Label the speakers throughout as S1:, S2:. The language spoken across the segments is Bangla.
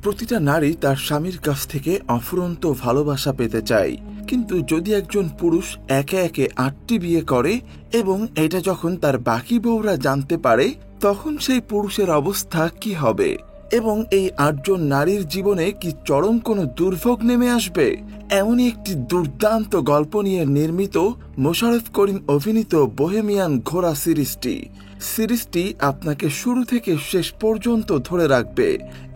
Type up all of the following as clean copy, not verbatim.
S1: প্রতিটা নারী তার স্বামীর কাছ থেকে অফুরন্ত ভালোবাসা পেতে চায়, কিন্তু যদি একজন পুরুষ একে একে 8টি বিয়ে করে এবং এটা যখন তার বাকি বউরা জানতে পারে, তখন সেই পুরুষের অবস্থা কি হবে এবং এই 8 জন নারীর জীবনে কি চরম কোনো দুর্ভোগ নেমে আসবে? এমনই একটি দুর্দান্ত গল্প নিয়ে নির্মিত মোশাররফ করিম অভিনীত বোহেমিয়ান ঘোড়া সিরিজটি আপনাকে শুরু থেকে শেষ পর্যন্ত ধরে রাখবে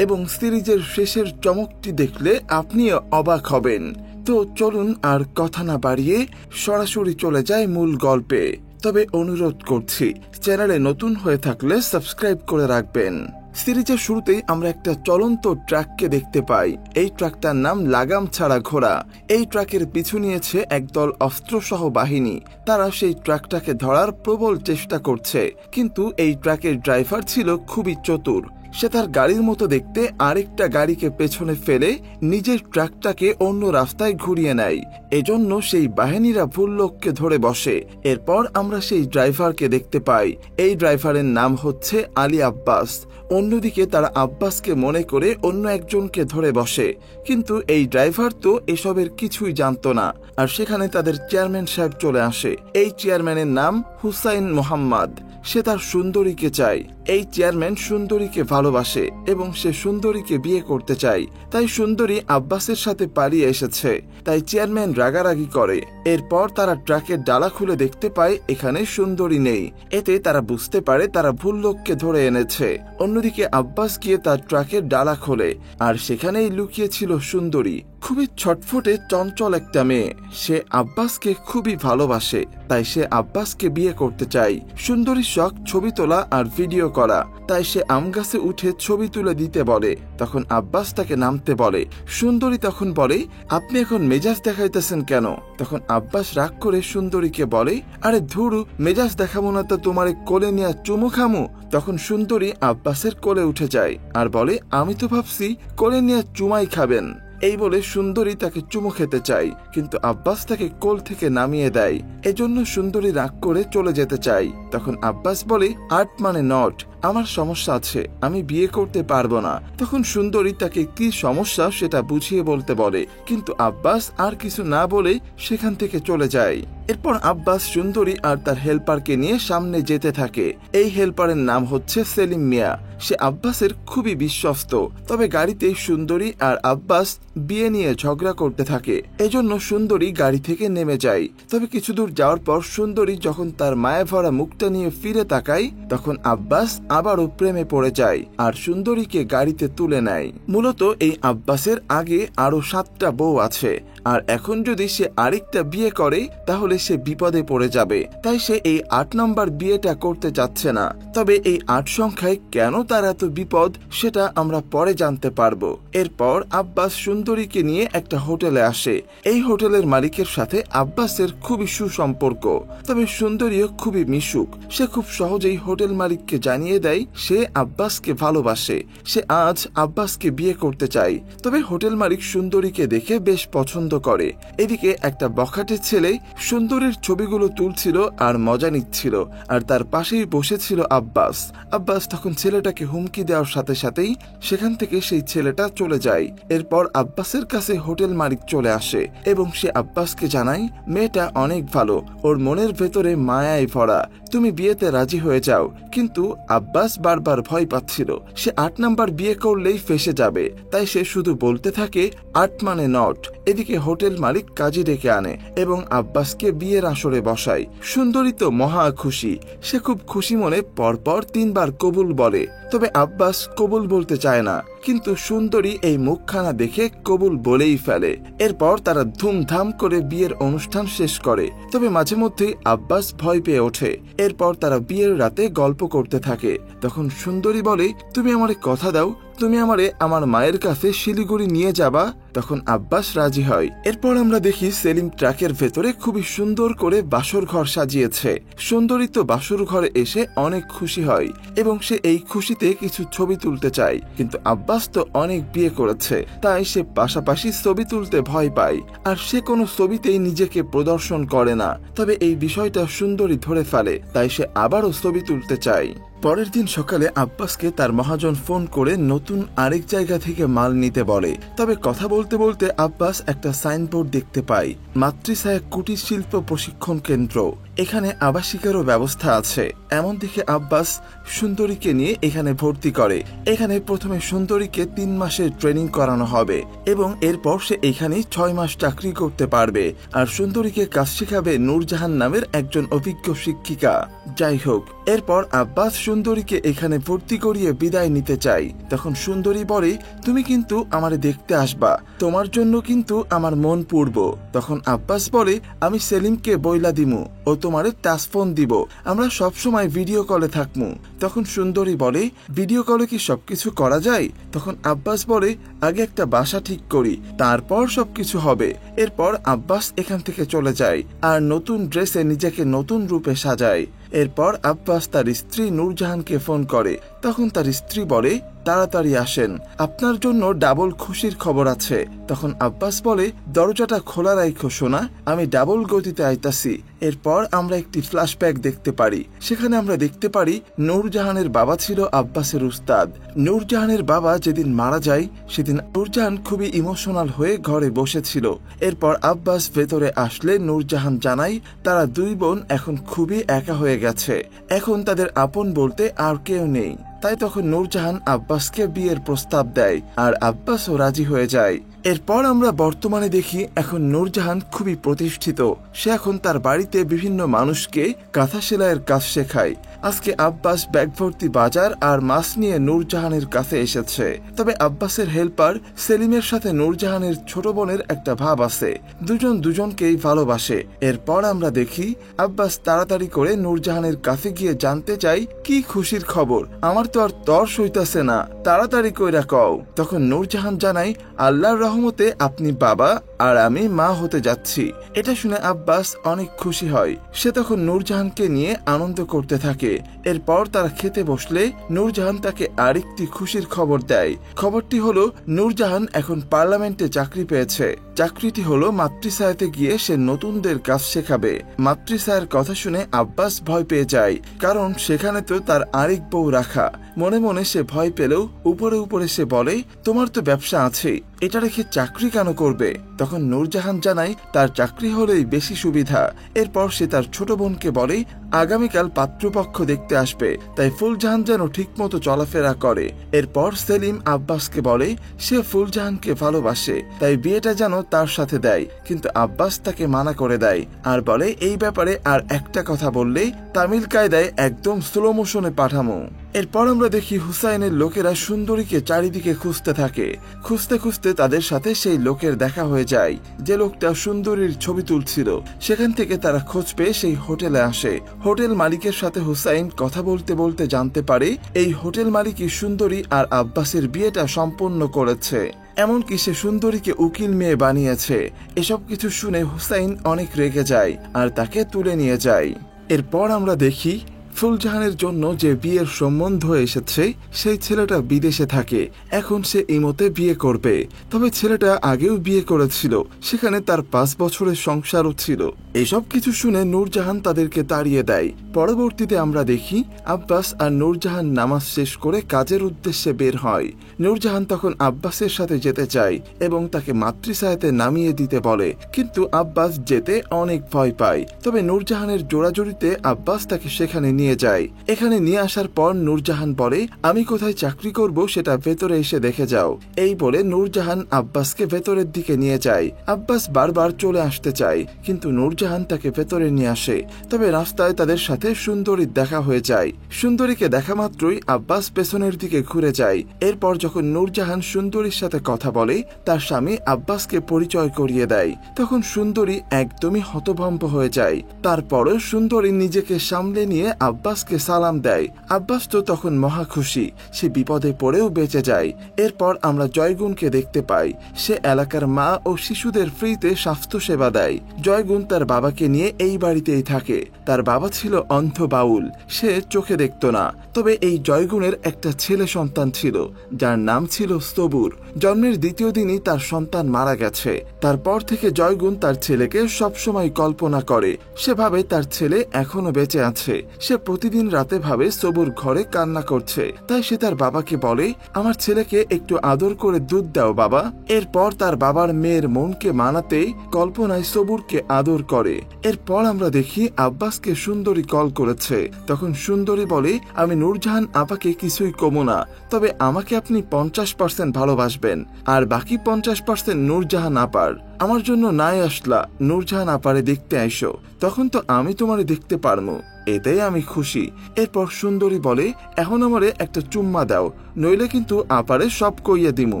S1: এবং সিরিজের শেষের চমকটি দেখলে আপনিও অবাক হবেন। তো চলুন আর কথা না বাড়িয়ে সরাসরি চলে যায় মূল গল্পে। তবে অনুরোধ করছি, চ্যানেলে নতুন হয়ে থাকলে সাবস্ক্রাইব করে রাখবেন। সিরিজের শুরুতেই আমরা একটা চলন্ত ট্রাককে দেখতে পাই। এই ট্রাকটার নাম লাগাম ছাড়া ঘোড়া। এই ট্রাকের পিছু নিয়েছে একদল অস্ত্রসহ বাহিনী। তারা সেই ট্রাকটাকে ধরার প্রবল চেষ্টা করছে, কিন্তু এই ট্রাকের ড্রাইভার ছিল খুবই চতুর। সে তার গাড়ির মতো দেখতে আরেকটা গাড়িকে পেছনে ফেলে নিজের ট্রাকটাকে অন্য রাস্তায় ঘুরিয়ে নেয়। এজন্য সেই বাহিনীরা ভুল লোককে ধরে বসে। এরপর আমরা সেই ড্রাইভারকে দেখতে পাই। এই ড্রাইভারের নাম হচ্ছে আলী আব্বাস। অন্যদিকে তারা আব্বাসকে মনে করে অন্য একজনকে ধরে বসে, কিন্তু এই ড্রাইভার তো এসবের কিছুই জানতো না। আর সেখানে তাদের চেয়ারম্যান সাহেব চলে আসে। এই চেয়ারম্যানের নাম হুসাইন মোহাম্মদ। সে তার সুন্দরীকে চায়। এই চেয়ারম্যান সুন্দরীকে ভালোবাসে এবং সে সুন্দরীকে বিয়ে করতে চায়। তাই সুন্দরী আব্বাসের সাথে পালিয়ে এসেছে। তাই চেয়ারম্যান রাগারাগি করে। এরপর তারা ট্রাকের ডালা খুলে দেখতে পায় এখানে সুন্দরী নেই। এতে তারা বুঝতে পারে তারা ভুল লোককে ধরে এনেছে। অন্যদিকে আব্বাস গিয়ে তার ট্রাকের ডালা খোলে, আর সেখানেই লুকিয়ে ছিল সুন্দরী। খুবই ছটফটে চঞ্চল একটা মেয়ে। সে আব্বাসকে খুবই ভালোবাসে, তাই সে আব্বাসকে বিয়ে করতে চায়। সুন্দরীর শখ ছবি তোলা আর ভিডিও করা, তাই সে আম গাছে উঠে ছবি তুলে দিতে বলে। তখন আব্বাস তাকে নামতে বলে। সুন্দরী তখন বলে, আপনি এখন মেজাজ দেখাইতেছেন কেন? তখন আব্বাস রাগ করে সুন্দরীকে বলে, আরে ধুরু, মেজাজ দেখাবো না তো তোমারে কোলে নিয়ে চুমু খামু। তখন সুন্দরী আব্বাসের কোলে উঠে যায় আর বলে, আমি তো ভাবছি কোলে নিয়ে চুমাই খাবেন। এই বলে সুন্দরী তাকে চুমু খেতে চায়, কিন্তু আব্বাস তাকে কোল থেকে নামিয়ে দেয়। এজন্য সুন্দরী রাগ করে চলে যেতে চায়। তখন আব্বাস বলে, 8 মানে নট, আমার সমস্যা আছে, আমি বিয়ে করতে পারবো না। তখন সুন্দরী তাকে কি সমস্যা সেটা বুঝিয়ে বলতে বলে, কিন্তু আব্বাস আর কিছু না বলে সেখান থেকে চলে যায়। এরপর আব্বাস সুন্দরী আর তার হেল্পারকে নিয়ে সামনে যেতে থাকে। এই হেল্পারের নাম হচ্ছে সেলিম মিয়া। সে আব্বাসের খুবই বিশ্বস্ত। তবে গাড়িতে সুন্দরী আর আব্বাস বিয়ে নিয়ে ঝগড়া করতে থাকে। এজন্য সুন্দরী গাড়ি থেকে নেমে যায়। তবে কিছু দূর যাওয়ার পর সুন্দরী যখন তার মায়া ভরা মুখটা নিয়ে ফিরে তাকায়, তখন আব্বাস আবারও প্রেমে পড়ে যায় আর সুন্দরীকে গাড়িতে তুলে নেয়। মূলত এই আব্বাসের আগে আরো 7টা বউ আছে, আর এখন যদি সে আরেকটা বিয়ে করে তাহলে সে বিপদে পড়ে যাবে। তাই সে এই 8 নম্বর বিয়েটা করতে যাচ্ছে না। তবে এই 8 সংখ্যায় কেন তার এত বিপদ সেটা আমরা পরে জানতে পারবো। এরপর আব্বাস সুন্দরীকে নিয়ে একটা হোটেলে আসে। এই হোটেলের মালিকের সাথে আব্বাসের খুবই সুসম্পর্ক। তবে সুন্দরীও খুবই মিশুক। সে খুব সহজেই হোটেল মালিককে জানিয়ে দেয় সে আব্বাসকে ভালোবাসে। সে আজ আব্বাসকে বিয়ে করতে চায়। তবে হোটেল মালিক সুন্দরীকে দেখে বেশ পছন্দ করে। এদিকে একটা বখাটে ছেলে সুন্দরীর ছবিগুলো তুলছিল আর মজা নিচ্ছিল, আর তার পাশেই বসেছিল আব্বাস তখন ছেলেটাকে হুমকি দেওয়ার সাথে সাথেই সেখান থেকে সেই ছেলেটা চলে যায়। এরপর আব্বাসের কাছে হোটেল মালিক চলে আসে এবং সে আব্বাসকে জানায়, মেয়েটা অনেক ভালো, ওর মনের ভেতরে মায়ায় ভরা, তুমি বিয়েতে রাজি হয়ে যাও। কিন্তু আব্বাস বারবার ভয় পাচ্ছিল, সে 8 নাম্বার বিয়ে করলেই ফেসে যাবে। তাই সে শুধু বলতে থাকে 8 মানে নট। এদিকে হোটেল মালিক কাজী ডেকে আনে এবং আব্বাসকে বিয়ের আসরে বসায়। সুন্দরী তো মহা খুশি। সে খুব খুশি মনে পরপর 3 বার কবুল বলে। তবে আব্বাস কবুল বলতে চায় না, কিন্তু সুন্দরী এই মুখখানা দেখে কবুল বলেই ফেলে। এরপর তারা ধুমধাম করে বিয়ের অনুষ্ঠান শেষ করে। তবে মাঝে মধ্যে আব্বাস ভয় পেয়ে ওঠে। এরপর তারা বিয়ের রাতে গল্প করতে থাকে। তখন সুন্দরী বলে, তুমি আমারে কথা দাও, তুমি আমারে আমার মায়ের কাছে শিলিগুড়ি নিয়ে যাবা। তখন আব্বাস রাজি হয়। এরপর আমরা দেখি সেলিম ট্রাকের ভেতরে খুবই সুন্দর করে বাসর ঘর সাজিয়েছে। সুন্দরী তো বাসর ঘরে এসে অনেক খুশি হয় এবং সে এই খুশিতে কিছু ছবি তুলতে চায়, কিন্তু আব্বাস তো অনেক বিয়ে করেছে, তাই সে পাশাপাশি ছবি তুলতে ভয় পায় আর সে কোনো ছবিতেই নিজেকে প্রদর্শন করে না। তবে এই বিষয়টা সুন্দরী ধরে ফেলে, তাই সে আবারও ছবি তুলতে চায়। পরের দিন সকালে আব্বাসকে তার মহাজন ফোন করে নতুন আরেক জায়গা থেকে মাল নিতে বলে। তবে কথা বলতে বলতে আব্বাস একটা সাইনবোর্ড দেখতে পায়, মাতৃছায়া কুটির শিল্প প্রশিক্ষণ কেন্দ্র। এখানে আবাসিকেরও ব্যবস্থা আছে। এমন দেখে আব্বাস সুন্দরীকে নিয়ে এখানে ভর্তি করে। এখানে প্রথমে সুন্দরীকে 3 মাসের ট্রেনিং করানো হবে এবং এরপর সে এখানেই 6 মাস চাকরি করতে পারবে। আর সুন্দরীকে কাজ শেখাবে নূরজাহান নামের একজন অভিজ্ঞ শিক্ষিকা। যাই হোক, এরপর আব্বাস সুন্দরীকে এখানে ভর্তি করিয়ে বিদায় নিতে চাই। তখন সুন্দরী বলে, তুমি কিন্তু আমারে দেখতে আসবা, তোমার জন্য কিন্তু আমার মন পুড়ব। তখন আব্বাস বলে, আমি সেলিমকে বইলা দিমু, ও তোমারে টাচ ফোন দিব, আমরা সব সময় ভিডিও কলে থাকমু। তখন সুন্দরী বলে, ভিডিও কলে কি সবকিছু করা যায়? তখন আব্বাস বলে, আগে একটা বাসা ঠিক করি, তারপর সবকিছু হবে। এরপর আব্বাস এখান থেকে চলে যায় আর নতুন ড্রেসে নিজেকে নতুন রূপে সাজায়। এরপর আব্বাস তার স্ত্রী নূরজাহানকে ফোন করে। তখন তার স্ত্রী বলে, তাড়াতাড়ি আসেন, আপনার জন্য ডাবল খুশির খবর আছে। তখন আব্বাস বলে, দরজাটা খোলা রাখো সোনা, আমি ডাবল গতিতে আইতাছি। এরপর আমরা একটি ফ্ল্যাশব্যাক দেখতে পারি। সেখানে আমরা দেখতে পারি নূরজাহানের বাবা ছিল আব্বাসের উস্তাদ। নূরজাহানের বাবা যেদিন মারা যায় সেদিন নূরজাহান খুবই ইমোশনাল হয়ে ঘরে বসেছিল। এরপর আব্বাস ভেতরে আসলে নূরজাহান জানায় তারা 2 বোন এখন খুবই একা হয়ে গেছে, এখন তাদের আপন বলতে আর কেউ নেই। তাই তখন নূরজাহান আব্বাসকে বিয়ের প্রস্তাব দেয় আর আব্বাসও রাজি হয়ে যায়। এরপর আমরা বর্তমানে দেখি এখন নূরজাহান খুবই প্রতিষ্ঠিত। সে এখন তার বাড়িতে বিভিন্ন মানুষকে কাঁথা সেলাইয়ের কাজ শেখায়। আজকে আব্বাস ব্যাগ ভর্তি বাজার আর মাছ নিয়ে নূরজাহানের কাছে এসেছে। তবে আব্বাসের হেল্পার সেলিমের সাথে নূরজাহানের ছোট বোনের একটা ভাব আছে, দুজন দুজনকেই ভালোবাসে। এরপর আমরা দেখি আব্বাস তাড়াতাড়ি করে নূরজাহানের কাছে গিয়ে জানতে চাই, কি খুশির খবর, আমার তো আর তর্স হইতাছে না, তাড়াতাড়ি কইরা কও। তখন নূরজাহান জানাই, আল্লাহর রহমতে আপনি বাবা আর আমি মা হতে যাচ্ছি। এটা শুনে আব্বাস অনেক খুশি হয়। সে তখন নূরজাহানকে নিয়ে আনন্দ করতে থাকে। এরপর তারা খেতে বসলে নূরজাহান তাকে আরেকটি খুশির খবর দেয়। খবরটি হলো নূরজাহান এখন পার্লামেন্টে চাকরি পেয়েছে। চাকরিটি হলো মাতৃছায়াতে গিয়ে সে নতুনদের কাজ শেখাবে। মাতৃছায়ার কথা শুনে আব্বাস ভয় পেয়ে যায়, কারণ সেখানে তো তার আরেক বউ রাখা। মনে মনে সে ভয় পেলেও উপরে উপরে সে বলে, তোমার তো ব্যবসা আছে, এটা রেখে চাকরি কেন করবে? তখন নূরজাহান জানায় তার চাকরি হলেই বেশি সুবিধা। এরপর সে তার ছোট বোনকে বলে, আগামীকাল পাত্রপক্ষ দেখতে আসবে, তাই ফুলজাহান যেন ঠিক মতো চলাফেরা করে। এরপর সেলিম আব্বাসকে বলে সে ফুলজাহানকে ভালোবাসে, তাই বিয়েটা যেন তার সাথে দেয়। কিন্তু আব্বাস তাকে মানা করে দেয় আর বলে, এই ব্যাপারে আর একটা কথা বললে তামিল কায়দায় একদম স্লো মোশনে পাঠামো। এরপর আমরা দেখি হুসাইনের লোকেরা সুন্দরীকে চারিদিকে খুঁজতে থাকে। খুঁজতে খুঁজতে তাদের সাথে সেই লোকের দেখা হয়ে যায় যে লোকটা সুন্দরীর ছবি তুলছিল। সেখান থেকে তারা খোঁজ পেয়ে সেই হোটেলে আসে। হোটেল মালিকের সাথে হুসাইন কথা বলতে বলতে জানতে পারে এই হোটেল মালিকই সুন্দরী আর আব্বাসের বিয়েটা সম্পন্ন করেছে, এমনকি সে সুন্দরীকে উকিল মেয়ে বানিয়েছে। এসব কিছু শুনে হুসাইন অনেক রেগে যায় আর তাকে তুলে নিয়ে যায়। এরপর আমরা দেখি ফুলজাহানের জন্য যে বিয়ের সম্বন্ধ এসেছে সেই ছেলেটা বিদেশে থাকে। এখন সে ইমতে বিয়ে করবে। তবে ছেলেটা আগেও বিয়ে করেছিল, সেখানে তার 5 বছরের সংসারও ছিল। এসব কিছু শুনে নূরজাহান তাদেরকে তাড়িয়ে দেয়। পরবর্তীতে আমরা দেখি আব্বাস আর নূরজাহান নামাজ শেষ করে কাজের উদ্দেশ্যে বের হয়। নূরজাহান তখন আব্বাসের সাথে যেতে চায় এবং তাকে মাতৃছায়াতে নামিয়ে দিতে বলে, কিন্তু আব্বাস যেতে অনেক ভয় পায়। তবে নূরজাহানের জোড়াজড়িতে আব্বাস তাকে সেখানে নিয়ে যায়। এখানে নিয়ে আসার পর নূরজাহান বলে, আমি কোথায় চাকরি করব সেটা ভেতরে এসে দেখে যাও। এই বলে নূরজাহান আব্বাসকে ভেতরের দিকে নিয়ে যায়। আব্বাস বারবার চলে আসতে চায়, কিন্তু নূরজাহান তাকে ভেতরে নিয়ে আসে। তবে রাস্তায় তাদের সাথে সুন্দরীর দেখা হয়ে যায়। সুন্দরীকে দেখা মাত্রই আব্বাস পেছনের দিকে ঘুরে যায়। এরপর যখন নূরজাহান সুন্দরীর সাথে কথা বলে তার স্বামী আব্বাসকে পরিচয় করিয়ে দেয়। তখন সুন্দরী একদমই হতভম্ব হয়ে যায়। তারপরও সুন্দরী নিজেকে সামলে নিয়ে আব্বাসকে সালাম দেয়। আব্বাস তো তখন মহা খুশি, সে বিপদে পড়েও বেঁচে যায়। এরপর আমরা জয়গুণকে দেখতে পাই। সে এলাকার মা ও শিশুদের ফ্রিতে স্বাস্থ্য সেবা দেয়। জয়গুণ তার বাবাকে নিয়ে এই বাড়িতেই থাকে। তার বাবা ছিল অন্ধ বাউল, সে চোখে দেখত না। তবে এই জয়গুণের একটা ছেলে সন্তান ছিল যার নাম ছিল সবুর। জন্মের দ্বিতীয় দিনই তার সন্তান মারা গেছে। তারপর থেকে জয়গুণ তার ছেলেকে সবসময় কল্পনা করে। সে ভাবে তার ছেলে এখনো বেঁচে আছে। সে প্রতিদিন রাতে ভাবে সবুর ঘরে কান্না করছে। তাই সে তার বাবাকে বলে, আমার ছেলেকে একটু আদর করে দুধ দাও বাবা। এরপর তার বাবার মেয়ের মনকে মানাতে কল্পনায় সবুরকে আদর করে। এরপর আমরা দেখি আব্বাসকে সুন্দরী কল করেছে। তখন সুন্দরী বলে, আমি নূরজাহান আপাকে কিছুই কমো না, তবে আমাকে আপনি 50% ভালোবাসবেন আর বাকি 50% নূরজাহান আপার। আমার জন্য নাই আসলা, নূরজাহান আপারে দেখতে আইসো, তখন তো আমি তোমারে দেখতে পারমু, এতেই আমি খুশি। এরপর সুন্দরী বলে, এখন আমারে একটা চুম্মা দাও, নইলে কিন্তু আপারে সব কইয়া দিমু।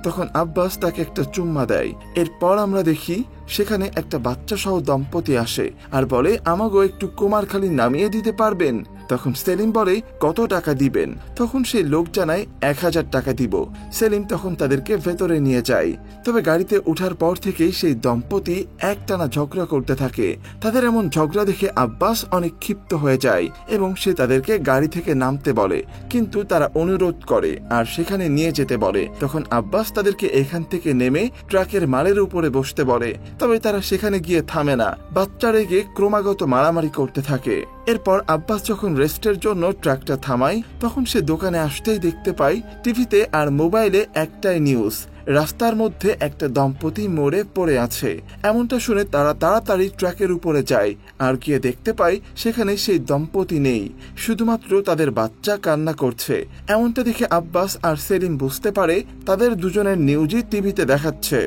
S1: তখন আব্বাস তাকে একটা চুম্মা দেয়। এরপর আমরা দেখি সেখানে একটা বাচ্চা সহ দম্পতি আসে আর বলে, আমাগো একটু কুমারখালী নামিয়ে দিতে পারবেন? তখন সেলিম বলে, কত টাকা দিবেন? তখন সেই লোক জানায় 1000 টাকা দিব। সেলিম তখন তাদেরকে ভেতরে নিয়ে যায়। তবে গাড়িতে ওঠার পর থেকেই সেই দম্পতি একটানা ঝগড়া করতে থাকে। তাদের এমন ঝগড়া দেখে আব্বাস অনেক ক্ষিপ্ত হয়ে যায় এবং সে তাদেরকে গাড়ি থেকে নামতে বলে, কিন্তু তারা অনুরোধ করে আর সেখানে নিয়ে যেতে বলে। তখন আব্বাস তাদেরকে এখান থেকে নেমে ট্রাকের মালের উপরে বসতে বলে। তবে তারা সেখানে গিয়ে থামে না, বাচ্চা রেগে ক্রমাগত মারামারি করতে থাকে। এরপর আব্বাস যখন রেস্টের জন্য ট্রাকটা থামায়, তখন সে দোকানে আসতেই দেখতে পায় টিভিতে আর মোবাইলে একটাই নিউজ, রাস্তার মধ্যে একটা দম্পতি মরে পড়ে আছে। এমনটা শুনে তারা তাড়াতাড়ি ট্রাকের উপরে যায় আর গিয়ে দেখতে পায় সেখানে সেই দম্পতি নেই, শুধুমাত্র তাদের বাচ্চা কান্না করছে। এমনটা দেখে আব্বাস আর সেলিম বুঝতে পারে তাদের দুজনের নিউজই টিভিতে দেখাচ্ছে।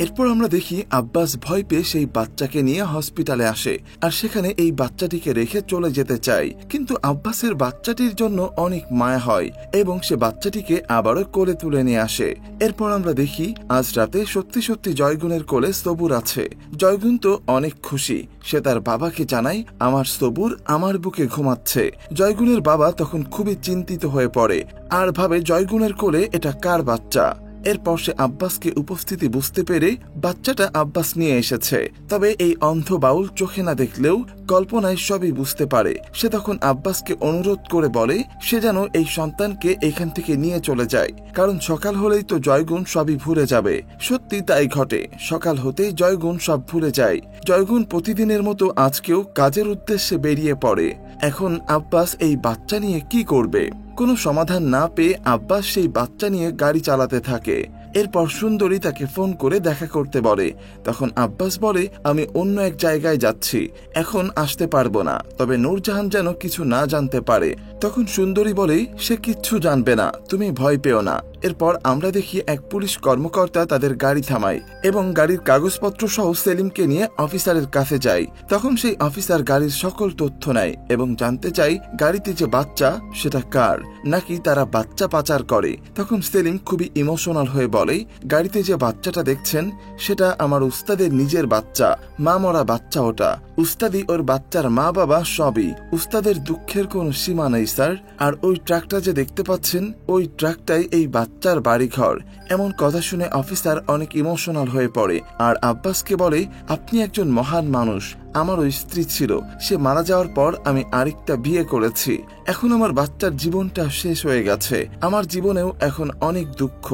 S1: এরপর আমরা দেখি আব্বাস ভয় পেয়ে সেই বাচ্চাকে নিয়ে হসপিটালে আসে আর সেখানে এই বাচ্চাটিকে রেখে চলে যেতে চায়, কিন্তু আব্বাসের বাচ্চাটির জন্য অনেক মায়া হয় এবং সে বাচ্চাটিকে আবারও কোলে তুলে নিয়ে আসে। এরপর আমরা দেখি আজ রাতে সত্যি সত্যি জয়গুণের কোলে সবুর আছে। জয়গুণ তো অনেক খুশি। সে তার বাবাকে জানায়, আমার সবুর আমার বুকে ঘুমাচ্ছে। জয়গুণের বাবা তখন খুবই চিন্তিত হয়ে পড়ে আর ভাবে জয়গুণের কোলে এটা কার বাচ্চা। এরপর সে আব্বাসকে উপস্থিতি বুঝতে পেরে বাচ্চাটা আব্বাস নিয়ে এসেছে। তবে এই অন্ধ বাউল চোখে না দেখলেও কল্পনায় সবই বুঝতে পারে। সে তখন আব্বাসকে অনুরোধ করে বলে সে যেন এই সন্তানকে এখান থেকে নিয়ে চলে যায়, কারণ সকাল হলেই তো জয়গুণ সবই ভুলে যাবে। সত্যি তাই ঘটে, সকাল হতেই জয়গুণ সব ভুলে যায়। জয়গুণ প্রতিদিনের মতো আজকেও কাজের উদ্দেশ্যে বেরিয়ে পড়ে। এখন আব্বাস এই বাচ্চা নিয়ে কি করবে? কোনো সমাধান না পেয়ে আব্বাস সেই বাচ্চা নিয়ে গাড়ি চালাতে থাকে। এরপর সুন্দরী তাকে ফোন করে দেখা করতে বলে। তখন আব্বাস বলে, আমি অন্য এক জায়গায় যাচ্ছি, এখন আসতে পারবো না, তবে নূরজাহান যেন কিছু না জানতে পারে। তখন সুন্দরী বলে, সে কিচ্ছু জানবে না, তুমি ভয় পেও না। এরপর আমরা দেখি এক পুলিশ কর্মকর্তা তাদের গাড়ি থামায় এবং গাড়ির কাগজপত্র সহ সেলিমকে নিয়ে অফিসারের কাছে যায়। তখন সেই অফিসার গাড়ির সকল তথ্য নেয় এবং জানতে চায় গাড়িতে যে বাচ্চা সেটা কার, নাকি তারা বাচ্চা পাচার করে। তখন সেলিম খুবই ইমোশনাল হয়ে বলে, গাড়িতে যে বাচ্চাটা দেখছেন সেটা আমার উস্তাদের নিজের বাচ্চা, মা মরা বাচ্চা ওটা। উস্তাদি ওর বাচ্চার মা বাবা সবই। উস্তাদের দুঃখের কোনো সীমা নেই স্যার। আর ওই ট্রাকটা যে দেখতে পাচ্ছেন, ওই ট্রাকটাই এই বাচ্চার বাড়িঘর। এমন কথা শুনে অফিসার অনেক ইমোশনাল হয়ে পড়ে আর আব্বাসকে বলে, আপনি একজন মহান মানুষ। আমারও স্ত্রী ছিল, সে মারা যাওয়ার পর আমি আরেকটা বিয়ে করেছি। এখন আমার বাচ্চার জীবনটা শেষ হয়ে গেছে, আমার জীবনেও এখন অনেক দুঃখ।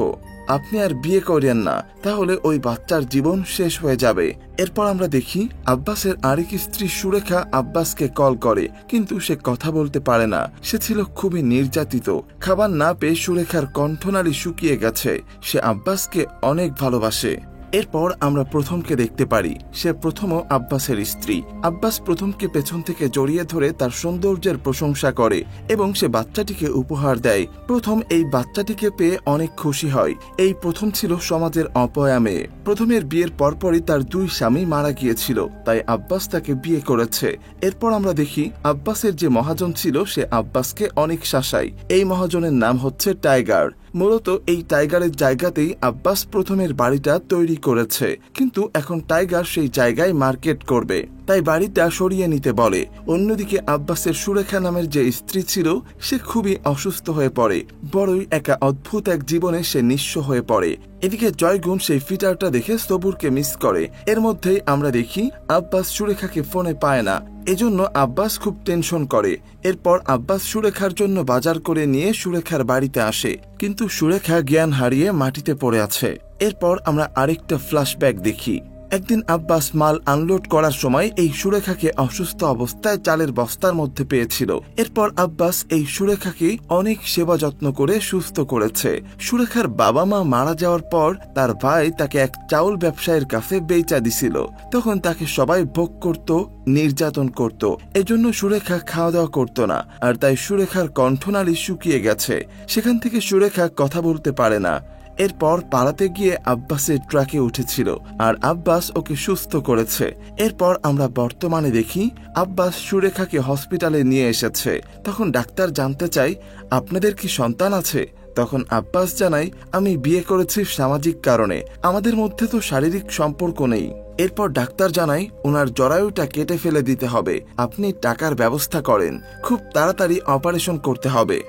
S1: আপনি আর বিয়ে করেন না, তাহলে ওই বাচ্চার জীবন শেষ হয়ে যাবে। এরপর আমরা দেখি আব্বাসের আরেক স্ত্রী সুরেখা আব্বাসকে কল করে, কিন্তু সে কথা বলতে পারে না। সে ছিল খুবই নির্যাতিত। খাবার না পেয়ে সুরেখার কণ্ঠনালী শুকিয়ে গেছে। সে আব্বাসকে অনেক ভালোবাসে। এরপর আমরা প্রথমকে দেখতে পারি। সে প্রথমও আব্বাসের স্ত্রী। আব্বাস প্রথমকে পেছন থেকে জড়িয়ে ধরে তার সৌন্দর্যের প্রশংসা করে এবং সে বাচ্চাটিকে উপহার দেয়। প্রথম এই বাচ্চাটিকে পেয়ে অনেক খুশি হয়। এই প্রথম ছিল সমাজের অপয়া মেয়ে। প্রথমের বিয়ের পরপরই তার 2 স্বামী মারা গিয়েছিল, তাই আব্বাস তাকে বিয়ে করেছে। এরপর আমরা দেখি আব্বাসের যে মহাজন ছিল সে আব্বাসকে অনেক শাসায়। এই মহাজনের নাম হচ্ছে টাইগার। মূলত এই টাইগারের জায়গাতেই আব্বাস প্রথমের বাড়িটা তৈরি করেছে, কিন্তু এখন টাইগার সেই জায়গায় মার্কেট করবে। তাই বাড়িটা সরিয়ে নিতে বলে। অন্যদিকে আব্বাসের সুরেখা নামের যে স্ত্রী ছিল সে খুবই অসুস্থ হয়ে পড়ে, বড়ই একা অদ্ভুত এক জীবনে সে নিঃস্ব হয়ে পড়ে। এদিকে জয়গুণ সেই ফিটারটা দেখে সবুরকে মিস করে। এর মধ্যেই আমরা দেখি আব্বাস সুরেখাকে ফোনে পায় না, এজন্য আব্বাস খুব টেনশন করে। এরপর আব্বাস সুরেখার জন্য বাজার করে নিয়ে সুরেখার বাড়িতে আসে, কিন্তু সুরেখা জ্ঞান হারিয়ে মাটিতে পড়ে আছে। এরপর আমরা আরেকটা ফ্ল্যাশব্যাক দেখি। একদিন আব্বাস মাল আনলোড করার সময় এই সুরেখাকে অসুস্থ অবস্থায় চালের বস্তার মধ্যে পেয়েছিল। এরপর আব্বাস এই সুরেখাকে অনেক সেবা যত্ন করে সুস্থ করেছে। সুরেখার বাবা মা মারা যাওয়ার পর তার ভাই তাকে এক চাউল ব্যবসায়ীর কাছে বেচা দিছিল। তখন তাকে সবাই ভোগ করত, নির্যাতন করত, এজন্য সুরেখা খাওয়া দাওয়া করত না। আর তাই সুরেখার কণ্ঠনালী শুকিয়ে গেছে, সেখান থেকে সুরেখা কথা বলতে পারে না। এরপর পালাতে গিয়ে আব্বাসের ট্রাকে উঠেছিল আর আব্বাস ওকে সুস্থ করেছে। এরপর আমরা বর্তমানে দেখি আব্বাস সুরেখাকে হসপিটালে নিয়ে এসেছে। তখন ডাক্তার জানতে চাই, আপনাদের কি সন্তান আছে? তখন আব্বাস জানায়, আমি বিয়ে করেছি সামাজিক কারণে, আমাদের মধ্যে তো শারীরিক সম্পর্ক নেই। এরপর ডাক্তার জানায়, ওনার জরায়ুটা কেটে ফেলে দিতে হবে, আপনি টাকার ব্যবস্থা করেন, খুব তাড়াতাড়ি অপারেশন করতে হবে।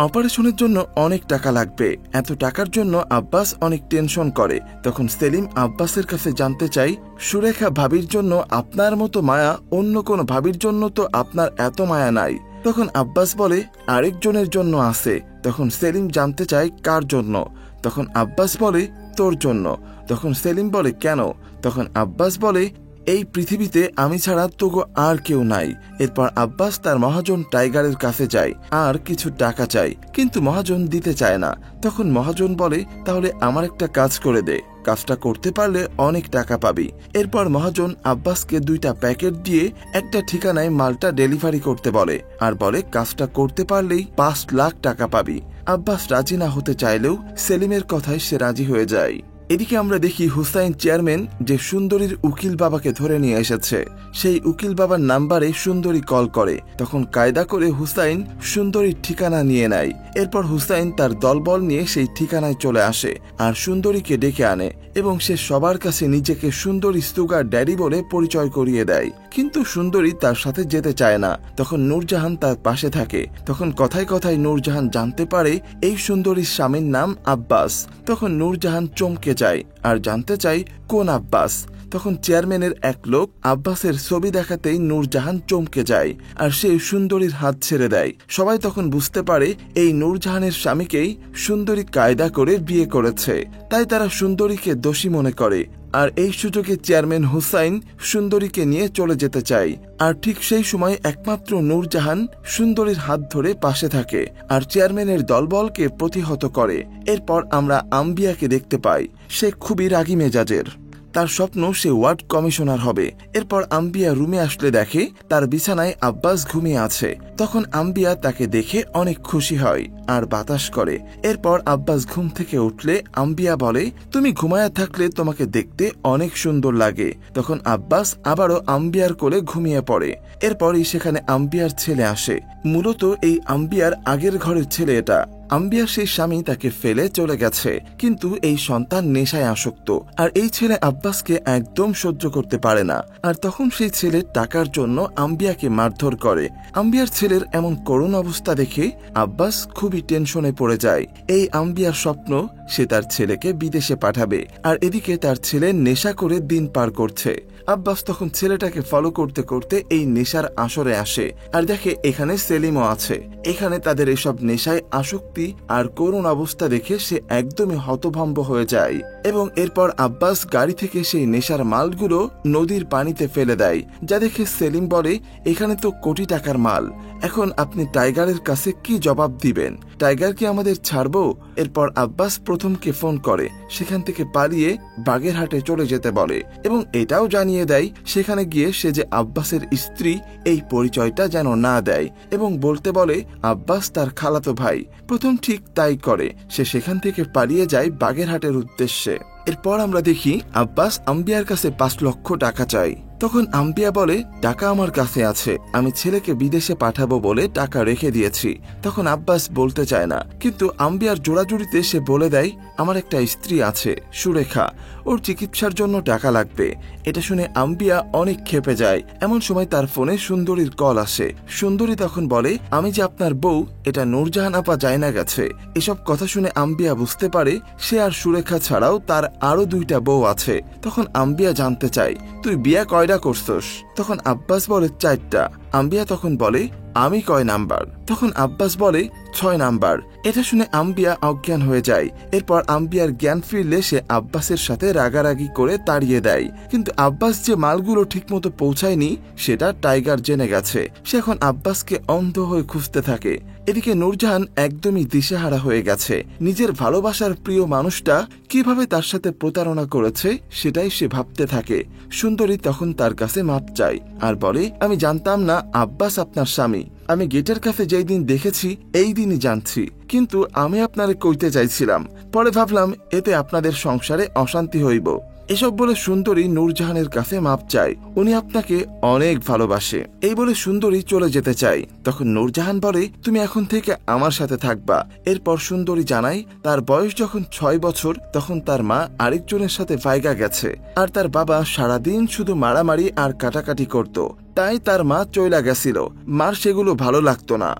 S1: অপারেশনের জন্য অনেক টাকা লাগবে। এত টাকার জন্য আব্বাস অনেক টেনশন করে। তখন সেলিম আব্বাসের কাছে জানতে চাই, সুরেখা ভাবির জন্য আপনার মতো মায়া অন্য কোন ভাবির জন্য তো আপনার এত মায়া নাই। তখন আব্বাস বলে, আরেকজনের জন্য আছে। তখন সেলিম জানতে চায়, কার জন্য? তখন আব্বাস বলে, তোর জন্য। তখন সেলিম বলে, কেন? তখন আব্বাস বলে, এই পৃথিবীতে আমি ছাড়া তোগো আর কেউ নাই। এরপর আব্বাস তার মহাজন টাইগারের কাছে যায় আর কিছু টাকা চায়, কিন্তু মহাজন দিতে চায় না। তখন মহাজন বলে, তাহলে আমার একটা কাজ করে দে, কাজটা করতে পারলে অনেক টাকা পাবি। এরপর মহাজন আব্বাসকে 2টা প্যাকেট দিয়ে একটা ঠিকানায় মালটা ডেলিভারি করতে বলে আর বলে, কাজটা করতে পারলেই 5 লাখ টাকা পাবি। আব্বাস রাজি না হতে চাইলেও সেলিমের কথায় সে রাজি হয়ে যায়। এদিকে আমরা দেখি হুসাইন চেয়ারম্যান যে সুন্দরীর উকিল বাবাকে ধরে নিয়ে এসেছে, সেই উকিল বাবার নাম্বারে সুন্দরী কল করে। তখন কায়দা করে হুসাইন সুন্দরীর ঠিকানা নিয়ে নেয়। এরপর হুসাইন তার দলবল নিয়ে সেই ঠিকানায় চলে আসে আর সুন্দরীকে ডেকে আনে এবং সে সবার কাছে নিজেকে সুন্দরী সুগার ড্যাডি বলে পরিচয় করিয়ে দেয়। কিন্তু সুন্দরী তার সাথে যেতে চায় না। তখন নূরজাহান তার পাশে থাকে। তখন কথায় কথায় নূরজাহান জানতে পারে এই সুন্দরীর স্বামীর নাম আব্বাস। তখন নূরজাহান চমকে যায় আর জানতে চায়, কোন আব্বাস? তখন চেয়ারম্যানের এক লোক আব্বাসের ছবি দেখাতেই নূরজাহান চমকে যায় আর সে সুন্দরীর হাত ছেড়ে দেয়। সবাই তখন বুঝতে পারে এই নূরজাহানের স্বামীকেই সুন্দরী কায়দা করে বিয়ে করেছে, তাই তারা সুন্দরীকে দোষী মনে করে। আর এই সুযোগে চেয়ারম্যান হুসাইন সুন্দরীকে নিয়ে চলে যেতে চায়। আর ঠিক সেই সময় একমাত্র নূরজাহান সুন্দরীর হাত ধরে পাশে থাকে আর চেয়ারম্যানের দলবলকে প্রতিহত করে। এরপর আমরা আম্বিয়াকে দেখতে পাই। সে খুবই রাগী মেজাজের, তার স্বপ্ন সে ওয়ার্ড কমিশনার হবে। এরপর আম্বিয়া রুমে আসলে দেখে তার বিছানায় আব্বাস ঘুমিয়ে আছে। তখন আম্বিয়া তাকে দেখে অনেক খুশি হয় আর বাতাস করে। এরপর আব্বাস ঘুম থেকে উঠলে আম্বিয়া বলে, তুমি ঘুমায়া থাকলে তোমাকে দেখতে অনেক সুন্দর লাগে। তখন আব্বাস আবারও আম্বিয়ার কোলে ঘুমিয়ে পড়ে। এরপরই সেখানে আম্বিয়ার ছেলে আসে। মূলত এই আম্বিয়ার আগের ঘরের ছেলে এটা। আম্বিয়ার সেই স্বামী তাকে ফেলে চলে গেছে, কিন্তু এই সন্তান নেশায় আসক্ত আর এই ছেলে আব্বাসকে একদম সহ্য করতে পারে না। আর তখন সেই ছেলে টাকার জন্য আম্বিয়াকে মারধর করে। আম্বিয়ার ছেলের এমন করুণ অবস্থা দেখে আব্বাস খুবই টেনশনে পড়ে যায়। এই আম্বিয়ার স্বপ্ন সে তার ছেলেকে বিদেশে পাঠাবে আর এদিকে তার ছেলে নেশা করে দিন পার করছে। আব্বাস তখন ছেলেটাকে ফলো করতে করতে এই নেশার আসরে আসে আর দেখে এখানে সেলিমও আছে। এখানে তাদের এসব নেশায় আসক্তি আর করুণ অবস্থা দেখে সে একদমই হতভম্ব হয়ে যায় এবং এরপর আব্বাস গাড়ি থেকে সেই নেশার মালগুলো নদীর পানিতে ফেলে দেয়, যা দেখে সেলিম বলে, এখানে তো কোটি টাকার মাল, এখন আপনি টাইগারের কাছে কি জবাব দিবেন? টাইগার কি আমাদের ছাড়বো? এরপর আব্বাস প্রথমকে ফোন করে সেখান থেকে পালিয়ে বাগেরহাটে চলে যেতে বলে এবং এটাও জানিয়ে দেয় সেখানে গিয়ে সে যে আব্বাসের স্ত্রী এই পরিচয়টা যেন না দেয় এবং বলতে বলে আব্বাস তার খালাতো ভাই। প্রথম ঠিক তাই করে, সে সেখান থেকে পালিয়ে যায় বাগেরহাটের উদ্দেশ্যে। এরপর আমরা দেখি আব্বাস আম্বিয়ার কাছে 5 লক্ষ টাকা চাই। তখন আম্বিয়া বলে, টাকা আমার কাছে আছে, আমি ছেলেকে বিদেশে পাঠাবো বলে টাকা রেখে দিয়েছি। তখন আব্বাস বলতে চায় না, কিন্তু আম্বিয়ার জোড়াজুড়িতে সে বলে দেয়, আমার একটা স্ত্রী আছে সুরেখা, ওর চিকিৎসার জন্য টাকা লাগবে। এটা শুনে আম্বিয়া অনেক ক্ষেপে যায়। এমন সময় তার ফোনে সুন্দরীর কল আসে। সুন্দরী তখন বলে, আমি যে আপনার বউ, এটা নূরজাহান আপা জানা গেছে। এসব কথা শুনে আম্বিয়া বুঝতে পারে সে আর সুরেখা ছাড়াও তার আরো 2টা বউ আছে। তখন আম্বিয়া জানতে চায়, তুই বিয়ে কয়টা করছস? তখন আব্বাস বলে 4টা। আম্বিয়া তখন বলে, আমি কয় নাম্বার? তখন আব্বাস বলে 6 নাম্বার। এটা শুনে আম্বিয়া অজ্ঞান হয়ে যায়। এরপর আম্বিয়ার জ্ঞান ফিরলে সে আব্বাসের সাথে রাগারাগি করে তাড়িয়ে দেয়। কিন্তু আব্বাস যে মালগুলো ঠিকমতো পৌঁছায়নি সেটা টাইগার জেনে গেছে। সে এখন আব্বাসকে অন্ধ হয়ে খুঁজতে থাকে। এদিকে নূরজাহান একদমই দিশেহারা হয়ে গেছে। নিজের ভালোবাসার প্রিয় মানুষটা কিভাবে তার সাথে প্রতারণা করেছে সেটাই সে ভাবতে থাকে। সুন্দরী তখন তার কাছে মাপ চায় আর বলে, আমি জানতাম না আব্বাস আপনার স্বামী। আমি গেটের কাছে যেই দিন দেখেছি এই দিনই জানছি, কিন্তু আমি আপনারে কইতে চাইছিলাম, পরে ভাবলাম এতে আপনাদের সংসারে অশান্তি হইব। এসব বলে সুন্দরী নূরজাহানের কাছে মাপ চায়। উনি আপনাকে অনেক ভালোবাসে। এই বলে সুন্দরী চলে যেতে চায়। তখন নূরজাহান বলে, তুমি এখন থেকে আমার সাথে থাকবা। এরপর সুন্দরী জানায়, তার বয়স যখন 6 বছর তখন তার মা আরেকজনের সাথে ভাইগা গেছে, আর তার বাবা সারাদিন শুধু মারামারি আর কাটাকাটি করত। তাই তার মা চইলা গেছিল। মার সেগুলো ভালো লাগতো না।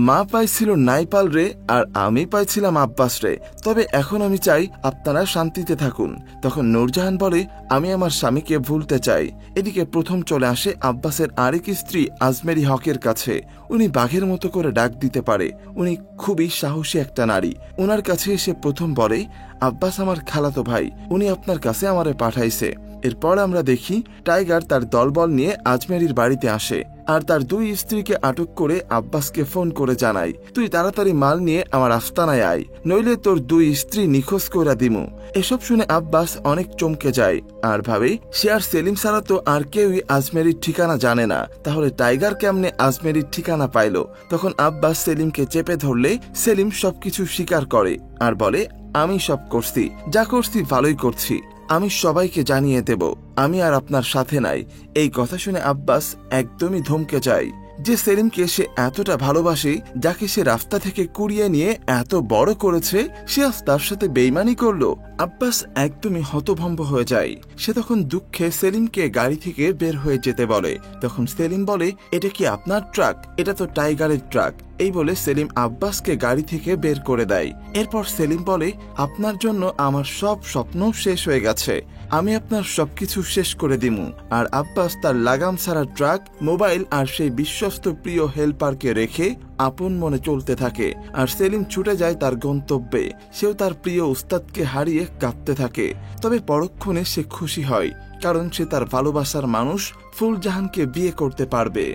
S1: মা পাইছিল নাইপাল রে আর আমি পাইছিলাম আব্বাস রে। তবে এখন আমি চাই আপনারা শান্তিতে থাকুন। তখন নূরজাহান বলে, আমি আমার স্বামীকে ভুলতে চাই। এদিকে প্রথম চলে আসে আব্বাসের আরেক স্ত্রী আজমেরি হকের কাছে। উনি বাঘের মতো করে ডাক দিতে পারে। উনি খুবই সাহসী একটা নারী। ওনার কাছে এসে প্রথম বলে, আব্বাস আমার খালাতো ভাই, উনি আপনার কাছে আমারে পাঠাইছে। এরপর আমরা দেখি টাইগার তার দলবল নিয়ে আজমেরির বাড়িতে আসে আর তার 2 স্ত্রীকে আটক করে আব্বাসকে ফোন করে জানায়, তুই তাড়াতাড়ি মাল নিয়ে আমার আস্তানায় আয়, নইলে তোর 2 স্ত্রী নিখোঁজ করে দিমু। এসব শুনে আব্বাস অনেক চমকে যায় আর ভাবে, সে আর সেলিম ছাড়া তো আর কেউই আজমেরির ঠিকানা জানে না, তাহলে টাইগার কেমনে আজমেরির ঠিকানা পাইল? তখন আব্বাস সেলিমকে চেপে ধরলে সেলিম সবকিছু স্বীকার করে আর বলে, আমি সব করছি, যা করছি ভালোই করছি, আমি সবাইকে জানিয়ে দেব আমি আর আপনার সাথে নাই। এই কথা শুনে আব্বাস একদমই ধমকে যায় যে সেলিমকে সে এতটা ভালোবাসে, যাকে সে রাস্তা থেকে কুড়িয়ে নিয়ে এত বড় করেছে, সে আজ তার সাথে বেইমানি করলো। আব্বাস একদমই হতভম্ব হয়ে যায়। সে তখন দুঃখে সেলিমকে গাড়ি থেকে বের হয়ে যেতে বলে। তখন সেলিম বলে, এটা কি আপনার ট্রাক? এটা তো টাইগারের ট্রাক। এই বলে সেলিম আব্বাসকে গাড়ি থেকে বের করে দেয়। এরপর সেলিম বলে, আপনার জন্য আমার সব স্বপ্ন শেষ হয়ে গেছে, আমি আপনার সবকিছু শেষ করে দিমু। আর আব্বাস তার লাগাম ছাড়া ট্রাক, মোবাইল আর সেই বিশ্বস্ত প্রিয় হেল্পারকে রেখে আপন মনে চলতে থাকে। আর সেলিম ছুটে যায় তার গন্তব্যে। সেও তার প্রিয় উস্তাদকে হারিয়ে কাঁদতে থাকে। তবে পরক্ষণে সে খুশি হয়, কারণ সে তার ভালোবাসার মানুষ ফুলজাহানকে বিয়ে করতে পারবে।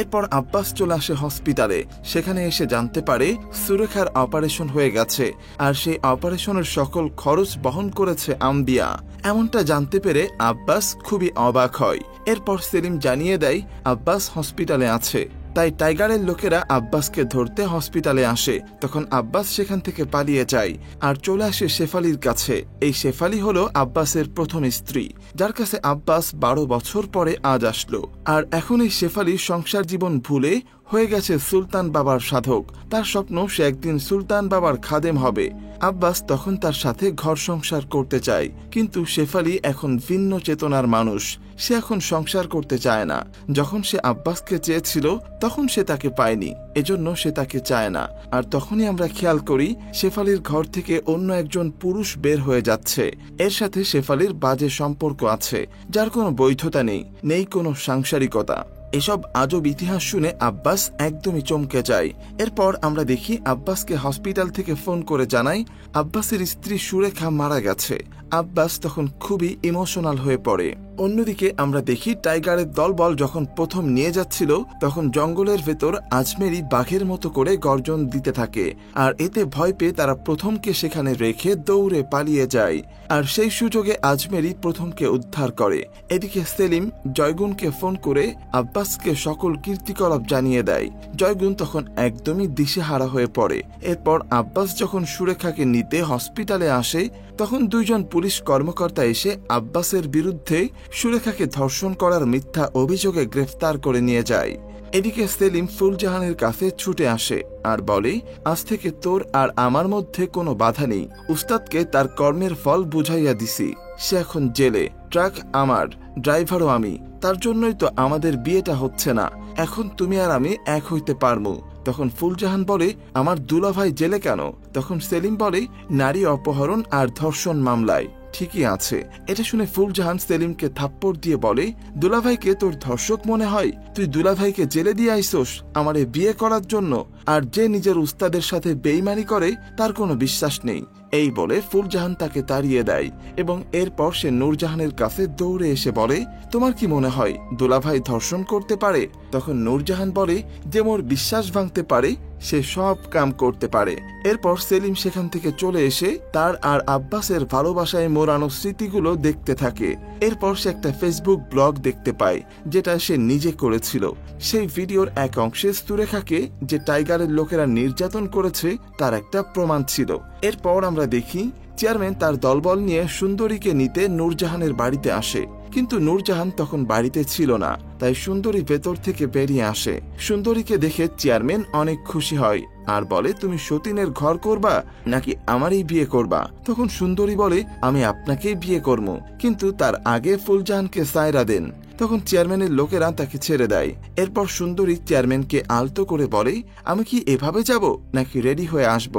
S1: এরপর আব্বাস চলে আসে হসপিটালে। সেখানে এসে জানতে পারে সুরেখার অপারেশন হয়ে গেছে আর সেই অপারেশনের সকল খরচ বহন করেছে আম্বিয়া। এমনটা জানতে পেরে আব্বাস খুবই অবাক হয়। এরপর সেলিম জানিয়ে দেয় আব্বাস হসপিটালে আছে। তাই টাইগারের লোকেরা আব্বাসকে ধরতে হসপিটালে আসে। তখন আব্বাস সেখান থেকে পালিয়ে যায় আর চলে আসে শেফালির কাছে। এই শেফালি হলো আব্বাসের প্রথম স্ত্রী, যার কাছে আব্বাস 12 বছর পরে আজ আসলো। আর এখন এই শেফালি সংসার জীবন ভুলে হয়ে গেছে সুলতান বাবার সাধক। তার স্বপ্ন সে একদিন সুলতান বাবার খাদেম হবে। আব্বাস তখন তার সাথে ঘর সংসার করতে চায়, কিন্তু শেফালি এখন ভিন্ন চেতনার মানুষ। সে এখন সংসার করতে চায় না। যখন সে আব্বাসকে চেয়েছিল তখন সে তাকে পায়নি, এজন্য সে তাকে চায় না। আর তখনই আমরা খেয়াল করি শেফালির ঘর থেকে অন্য একজন পুরুষ বের হয়ে যাচ্ছে। এর সাথে শেফালির বাজে সম্পর্ক আছে, যার কোনো বৈধতা নেই কোনো সাংসারিকতা। এসব আজব ইতিহাস শুনে আব্বাস একদমই চমকে যায়। এরপর আমরা দেখি আব্বাসকে হসপিটাল থেকে ফোন করে জানাই আব্বাসের স্ত্রী সুরেখা মারা গেছে। আব্বাস তখন খুবই ইমোশনাল হয়ে পড়ে। অন্যদিকে আমরা দেখি টাইগারের দলবল যখন প্রথম নিয়ে যাচ্ছিল তখন জঙ্গলের ভেতর আজমেরি বাঘের মতো করে গর্জন দিতে থাকে। আর এতে ভয় পেয়ে তারা প্রথমকে সেখানে রেখে দৌড়ে পালিয়ে যায়। আর সেই সুযোগে আজমেরি প্রথমকে উদ্ধার করে। এদিকে সেলিম জয়গুনকে ফোন করে আব্বাসকে সকল কীর্তিকলাপ জানিয়ে দেয়। জয়গুন তখন একদমই দিশেহারা হয়ে পড়ে। এরপর আব্বাস যখন সুরেখাকে নিতে হসপিটালে আসে তখন 2 জন পুলিশ কর্মকর্তা এসে আব্বাসের বিরুদ্ধে সুলেখাকে ধর্ষণ করার মিথ্যা অভিযোগে গ্রেফতার করে নিয়ে যায়। এদিকে সেলিম ফুলজাহানের কাছে ছুটে আসে আর বলে, আজ থেকে তোর আর আমার মধ্যে কোনো বাধা নেই। উস্তাদকে তার কর্মের ফল বুঝাইয়া দিছি। সে এখন জেলে, ট্রাক আমার, ড্রাইভারও আমি। তার জন্যই তো আমাদের বিয়েটা হচ্ছে না। এখন তুমি আর আমি এক হইতে পারবো। তখন ফুলজাহান বলে, আমার দুলাভাই জেলে কেন? তখন সেলিম বলে, নারী অপহরণ আর ধর্ষণ মামলায়। ঠিকই আছে। এটা শুনে ফুলজাহান সেলিমকে থাপ্পড় দিয়ে বলে, দুলাভাইকে তোর ধর্ষক মনে হয়? তুই দুলাভাইকে জেলে দিয়ে আইসোস আমারে বিয়ে করার জন্য? আর যে নিজের উস্তাদের সাথে বেইমানি করে তার কোনো বিশ্বাস নেই। এই বলে ফুলজাহান তাকে তাড়িয়ে দেয় এবং এরপর সে নূরজাহানের কাছে দৌড়ে এসে বলে, তোমার কি মনে হয় দুলাভাই ধর্ষণ করতে পারে? তখন নূরজাহান বলে, যে মোর বিশ্বাস ভাঙতে পারে সে সব কাম করতে পারে। এরপর সেলিম সেখান থেকে চলে এসে তার আর আব্বাসের ভালোবাসায় মোড়ানো স্মৃতিগুলো দেখতে থাকে। এরপর সে একটা ফেসবুক ব্লগ দেখতে পায় যেটা সে নিজে করেছিল। সেই ভিডিওর এক অংশে সুরেখাকে যে টাইগারের লোকেরা নির্যাতন করেছে তার একটা প্রমাণ ছিল। এরপর আমরা দেখি চেয়ারম্যান তার দলবল নিয়ে সুন্দরীকে নিতে নূরজাহানের বাড়িতে আসে, কিন্তু নূরজাহান তখন বাড়িতে ছিল না। তাই সুন্দরী ভেতর থেকে বেরিয়ে আসে। সুন্দরীকে দেখে চেয়ারম্যান অনেক খুশি হয় আর বলে, তুমি সতীনের ঘর করবা নাকি আমারই বিয়ে করবা? তখন সুন্দরী বলে, আমি আপনাকেই বিয়ে করবো, কিন্তু তার আগে ফুলজাহানকে সায়রা দেন। তখন চেয়ারম্যানের লোকেরা তাকে ছেড়ে দেয়। এরপর সুন্দরী চেয়ারম্যানকে আলতো করে বলে, আমি কি এভাবে যাব নাকি রেডি হয়ে আসব?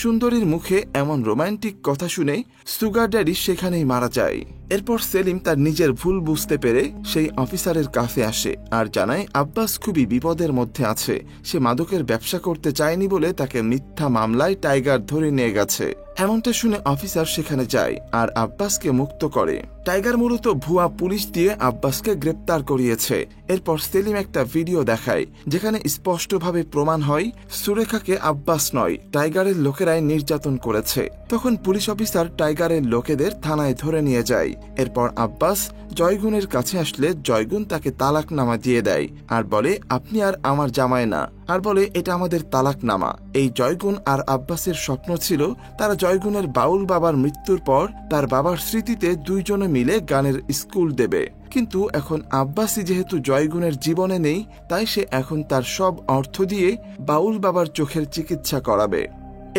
S1: সুন্দরীর মুখে এমন রোমান্টিক কথা শুনে সুগার ড্যাডি সেখানেই মারা যায়। এরপর সেলিম তার নিজের ভুল বুঝতে পেরে সেই অফিসারের কাছে আসে আর জানায় আব্বাস খুবই বিপদের মধ্যে আছে। সে মাদকের ব্যবসা করতে চায়নি বলে তাকে মিথ্যা মামলায় টাইগার ধরে নিয়ে গেছে। এমনটা শুনে অফিসার সেখানে যায় আর আব্বাসকে মুক্ত করে। টাইগার মূলত ভুয়া পুলিশ দিয়ে আব্বাসকে গ্রেপ্তার করিয়েছে। এরপর সেলিম একটা ভিডিও দেখায় যেখানে স্পষ্টভাবে প্রমাণ হয় সুরেখাকে আব্বাস নয় টাইগারের লোকেরাই নির্যাতন করেছে। তখন পুলিশ অফিসার টাইগারের লোকেদের থানায় ধরে নিয়ে যায়। এরপর আব্বাস জয়গুনের কাছে আসলে জয়গুন তাকে তালাকনামা দিয়ে দেয় আর বলে, আপনি আর আমার জামাই না। আর বলে, এটা আমাদের তালাকনামা। এই জয়গুন আর আব্বাসের স্বপ্ন ছিল তারা জয়গুনের বাউল বাবার মৃত্যুর পর তার বাবার স্মৃতিতে দুইজনে মিলে গানের স্কুল দেবে। কিন্তু এখন আব্বাসই যেহেতু জয়গুনের জীবনে নেই, তাই সে এখন তার সব অর্থ দিয়ে বাউল বাবার চোখের চিকিৎসা করাবে।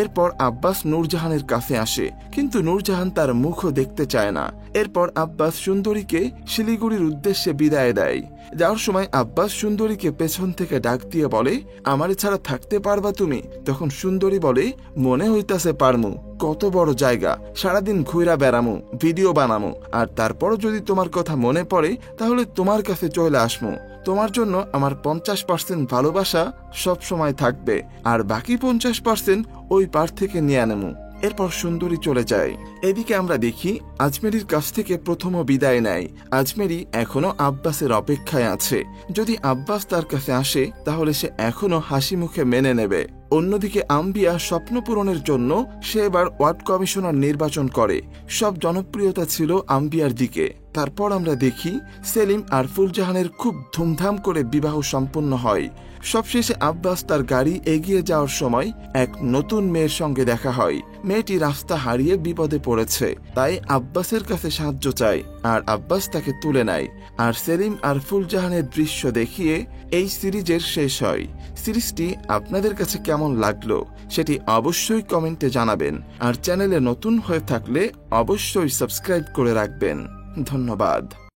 S1: এরপর আব্বাস নূরজাহানের কাছে আসে, কিন্তু নূরজাহান তার মুখও দেখতে চায় না। এরপর আব্বাস সুন্দরীকে শিলিগুড়ির উদ্দেশ্যে বিদায় দেয়। যাওয়ার সময় আব্বাস সুন্দরীকে পেছন থেকে ডাক দিয়ে বলে, আমারে ছাড়া থাকতে পারবা তুমি? তখন সুন্দরী বলে, মনে হইতাছে পারমু। কত বড় জায়গা, সারাদিন ঘুরা বেড়ামু, ভিডিও বানামু, আর তারপরও যদি তোমার কথা মনে পড়ে তাহলে তোমার কাছে চলে আসমু। তোমার জন্য আমার 50% ভালোবাসা সব সময় থাকবে, আর বাকি 50% ওই পার থেকে নিয়ে নেমু। এরপর সুন্দরী চলে যায়। এদিকে আমরা দেখি আজমেরির কাছ থেকে প্রথম বিদায় নেয়। আজমেরি এখনো আব্বাসের অপেক্ষায় আছে। যদি আব্বাস তার কাছে আসে তাহলে সে এখনো হাসি মুখে মেনে নেবে। অন্যদিকে আম্বিয়া স্বপ্ন পূরণের জন্য সে এবার ওয়ার্ড কমিশনার নির্বাচন করে। সব জনপ্রিয়তা ছিল আম্বিয়ার দিকে। তারপর আমরা দেখি সেলিম আর ফুলজাহানের খুব ধুমধাম করে বিবাহ সম্পন্ন হয়। সবশেষে আব্বাস তার গাড়ি এগিয়ে যাওয়ার সময় এক নতুন মেয়ের সঙ্গে দেখা হয়। মেয়েটি রাস্তা হারিয়ে বিপদে পড়েছে, তাই আব্বাসের কাছে সাহায্য চায় আর আব্বাস তাকে তুলে নেয়। আর সেলিম আর ফুলজাহানের দৃশ্য দেখিয়ে এই সিরিজের শেষ হয়। সিরিজটি আপনাদের কাছে কেমন লাগলো সেটি অবশ্যই কমেন্টে জানাবেন, আর চ্যানেলে নতুন হয়ে থাকলে অবশ্যই সাবস্ক্রাইব করে রাখবেন। ধন্যবাদ।